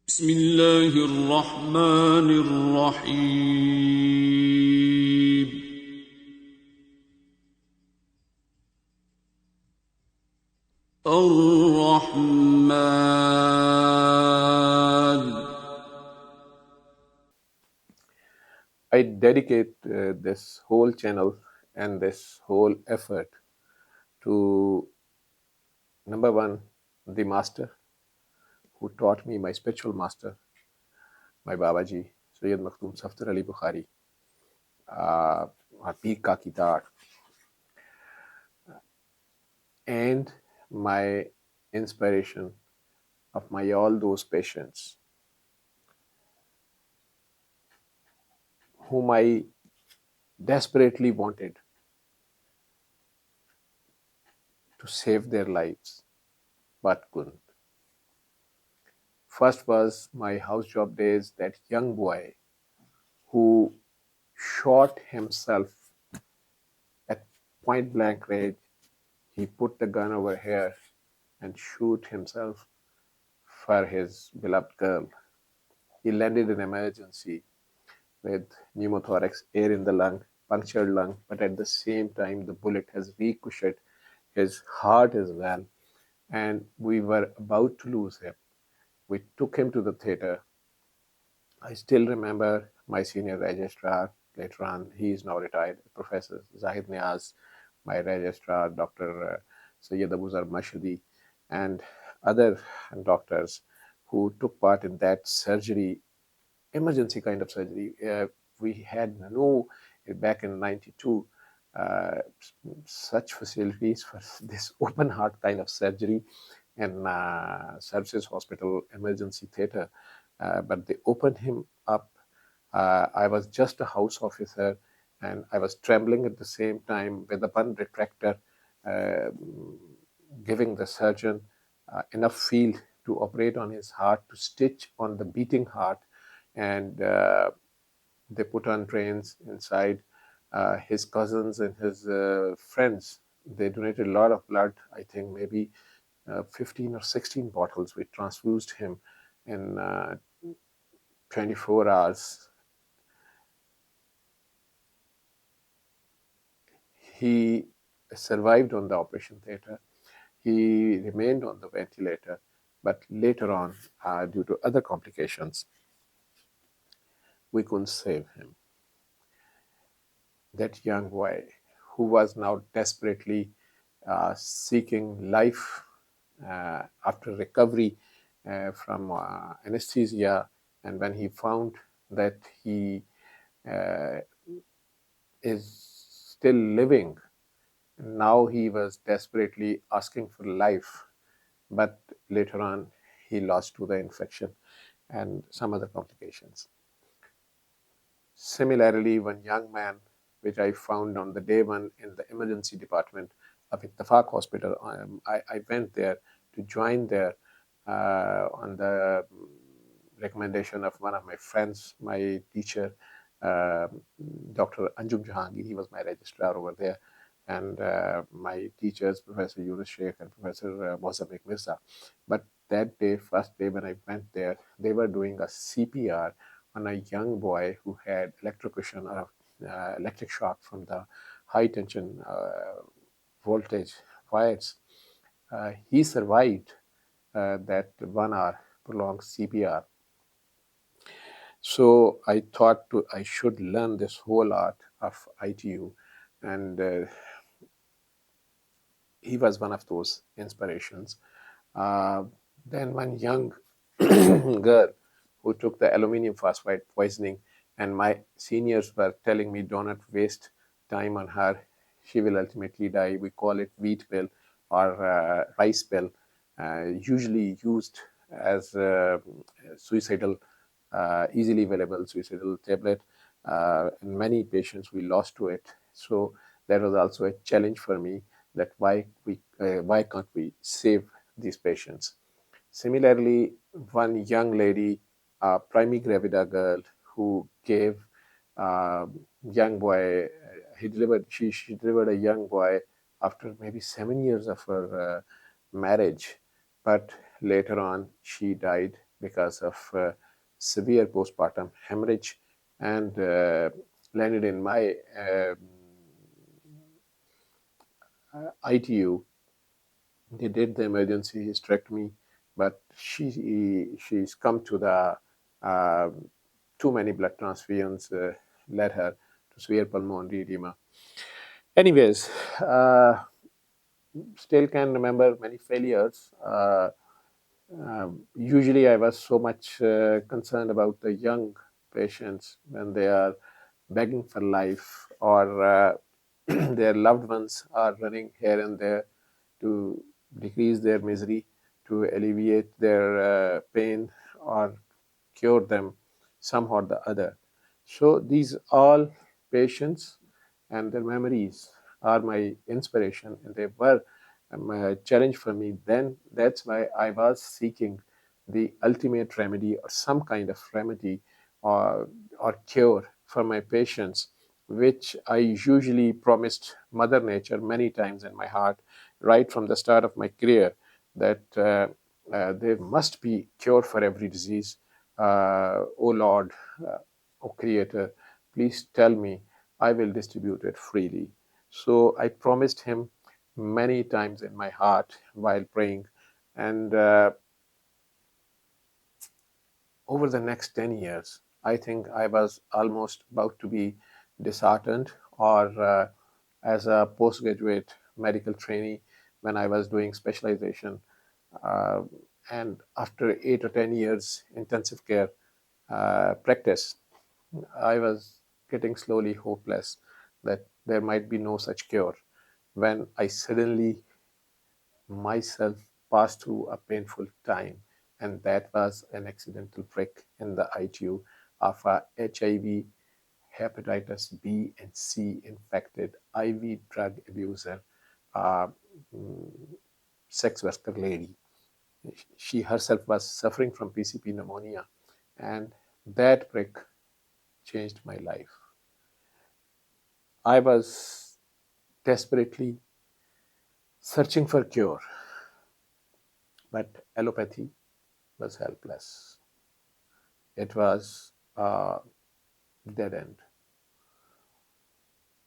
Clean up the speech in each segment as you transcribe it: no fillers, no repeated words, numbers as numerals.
بسم الله الرحمن الرحيم الرحمن. I dedicate this whole channel and this whole effort to number one, the master who taught me, my spiritual master, my Babaji, Sayyid Makhdoom Safdar Ali Bukhari, Pir Ka Kitar, and my inspiration of my all those patients whom I desperately wanted to save their lives but couldn't. First was my house job days, that young boy who shot himself at point blank range. He put the gun over here and shoot himself for his beloved girl. He landed in emergency with pneumothorax, air in the lung, punctured lung, but at the same time the bullet has ricocheted his heart as well, and we were about to lose him. We took him to the theater. I still remember my senior registrar. Later on, he is now retired, Professor Zahid Niaz, my registrar, Dr. Sayyid Abuzar Mashhadi, and other doctors who took part in that surgery, emergency kind of surgery. We had no, back in 92, uh, such facilities for this open heart kind of surgery in Services Hospital Emergency Theatre. But they opened him up. I was just a house officer and I was trembling at the same time with a bun retractor, uh, giving the surgeon enough field to operate on his heart, to stitch on the beating heart, and they put on drains inside. His cousins and his friends, they donated a lot of blood. I think maybe 15 or 16 bottles. We transfused him in 24 hours. He survived on the operation theater. He remained on the ventilator, but later on, due to other complications, we couldn't save him. That young boy who was now desperately seeking life after recovery from anesthesia, and when he found that he uh, is still living, now he was desperately asking for life, but later on he lost to the infection and some other complications. Similarly, one young man, which I found on the day one in the emergency department of Ittefaq Hospital, I went there to join there on the recommendation of one of my friends, my teacher, uh, Dr. Anjum Jahangir. He was my registrar over there. And my teachers, Professor Yunus Sheikh and Professor Mozammik Mirza. But that day, first day when I went there, they were doing a CPR on a young boy who had electrocution or electric shock from the high tension voltage wires. He survived that 1 hour prolonged CPR. So I thought I should learn this whole art of ITU, and he was one of those inspirations. Then one young girl who took the aluminum phosphide poisoning, and my seniors were telling me, do not waste time on her. She will ultimately die. We call it wheat pill or rice pill, usually used as suicidal, easily available suicidal tablet. And many patients we lost to it. So that was also a challenge for me, that why can't we save these patients? Similarly, one young lady, a primi gravida girl, who gave young boy, she delivered a young boy after maybe 7 years of her marriage, but later on she died because of severe postpartum hemorrhage, and landed in my ITU. They did the emergency hysterectomy, but she's come to the uh, too many blood transfusions led her to severe pulmonary edema. Anyways, still can remember many failures. Usually, I was so much concerned about the young patients when they are begging for life, or their loved ones are running here and there to decrease their misery, to alleviate their pain, or cure them somehow or the other. So these all patients and their memories are my inspiration, and they were a challenge for me then. That's why I was seeking the ultimate remedy, or some kind of remedy, or cure for my patients, which I usually promised Mother Nature many times in my heart, right from the start of my career, that there must be cure for every disease. O Lord, O Creator, please tell me, I will distribute it freely. So I promised him many times in my heart while praying. And over the next 10 years, I think I was almost about to be disheartened, or as a postgraduate medical trainee when I was doing specialization. Uh, and after 8 or 10 years intensive care practice, I was getting slowly hopeless that there might be no such cure, when I suddenly myself passed through a painful time, and that was an accidental prick in the ITU of a HIV, hepatitis B and C infected IV drug abuser, uh, sex worker lady. She herself was suffering from PCP pneumonia, and that prick changed my life. I was desperately searching for cure, but allopathy was helpless. It was a dead end.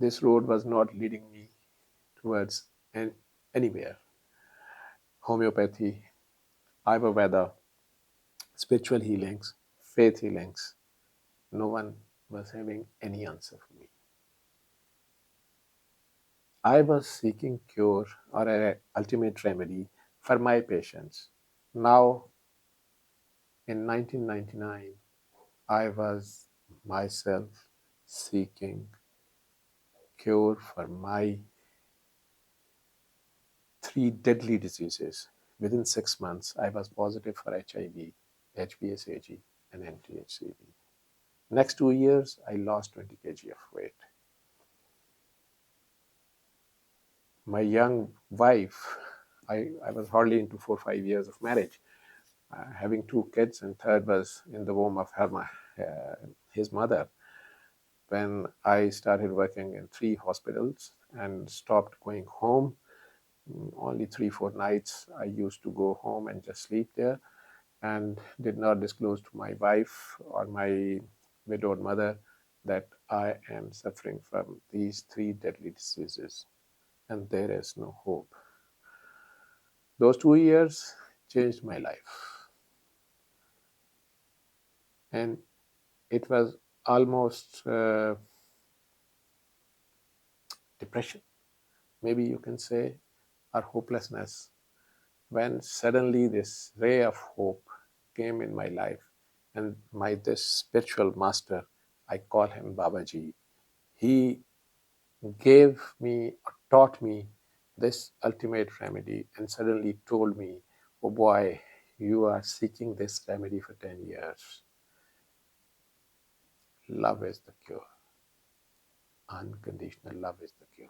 This road was not leading me towards anywhere. Homeopathy, Ayurveda, spiritual healings, faith healings, no one was having any answer for me. I was seeking cure, or an ultimate remedy for my patients. Now, in 1999, I was myself seeking cure for my three deadly diseases. Within 6 months, I was positive for HIV, HBsAg, and NTHCV. Next 2 years, I lost 20 kg of weight. My young wife, I was hardly into 4 or 5 years of marriage, having two kids, and third was in the womb of his mother, when I started working in 3 hospitals and stopped going home. Only 3 4 nights I used to go home and just sleep there, and did not disclose to my wife or my widowed mother that I am suffering from these three deadly diseases and there is no hope. Those 2 years changed my life, and it was almost depression, maybe you can say, or hopelessness, when suddenly this ray of hope came in my life, and this spiritual master, I call him Babaji, he gave me or taught me this ultimate remedy, and suddenly told me, oh boy, you are seeking this remedy for 10 years. Love is the cure. Unconditional love is the cure.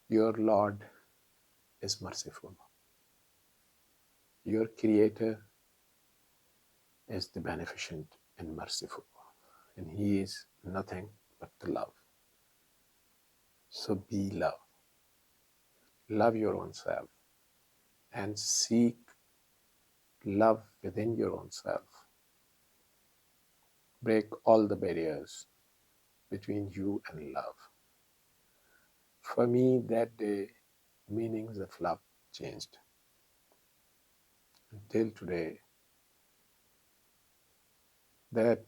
Your Lord is merciful. Your Creator is the beneficent and merciful, and He is nothing but the love. So be love. Love your own self and seek love within your own self. Break all the barriers between you and love. For me, that day, meanings of love changed. Until today, that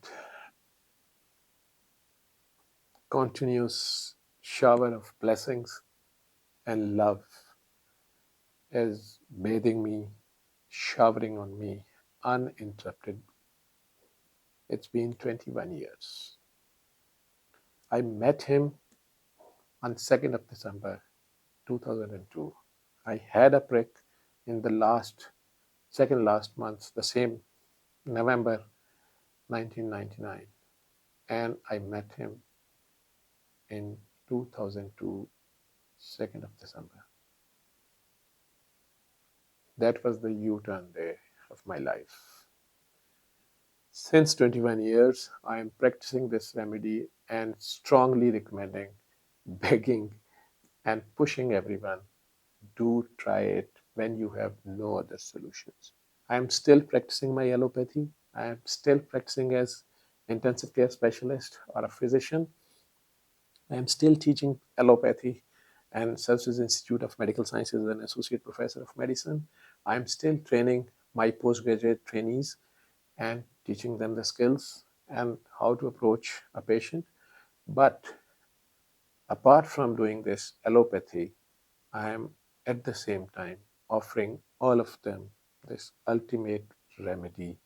continuous shower of blessings and love is bathing me, showering on me uninterrupted. It's been 21 years. I met him on 2nd of December 2002. I had a prick in the second last month, the same November 1999, and I met him in 2002, 2nd of December. That was the U-turn day of my life. Since 21 years, I am practicing this remedy and strongly recommending, begging, and pushing everyone, do try it when you have no other solutions. I am still practicing my allopathy. I am still practicing as intensive care specialist or a physician. I am still teaching allopathy and Services Institute of Medical Sciences as an associate professor of medicine. I am still training my postgraduate trainees and teaching them the skills and how to approach a patient. But apart from doing this allopathy, I am at the same time offering all of them this ultimate remedy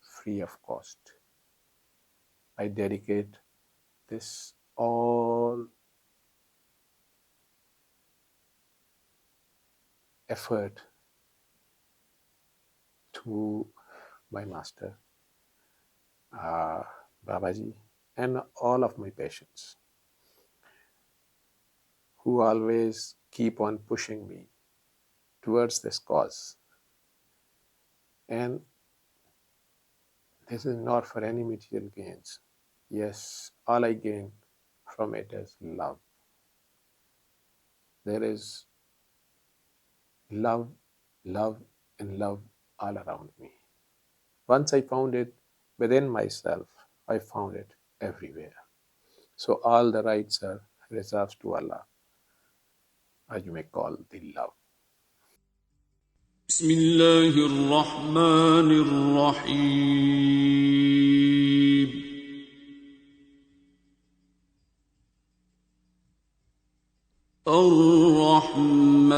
free of cost. I dedicate this all effort to my master, Babaji, and all of my patients who always keep on pushing me towards this cause. And this is not for any material gains. Yes, all I gain from it is love. There is love, love, and love all around me. Once I found it within myself, I found it everywhere. So all the rights are reserved to Allah, or you may call the love. بسم الله الرحمن الرحيم الرحمن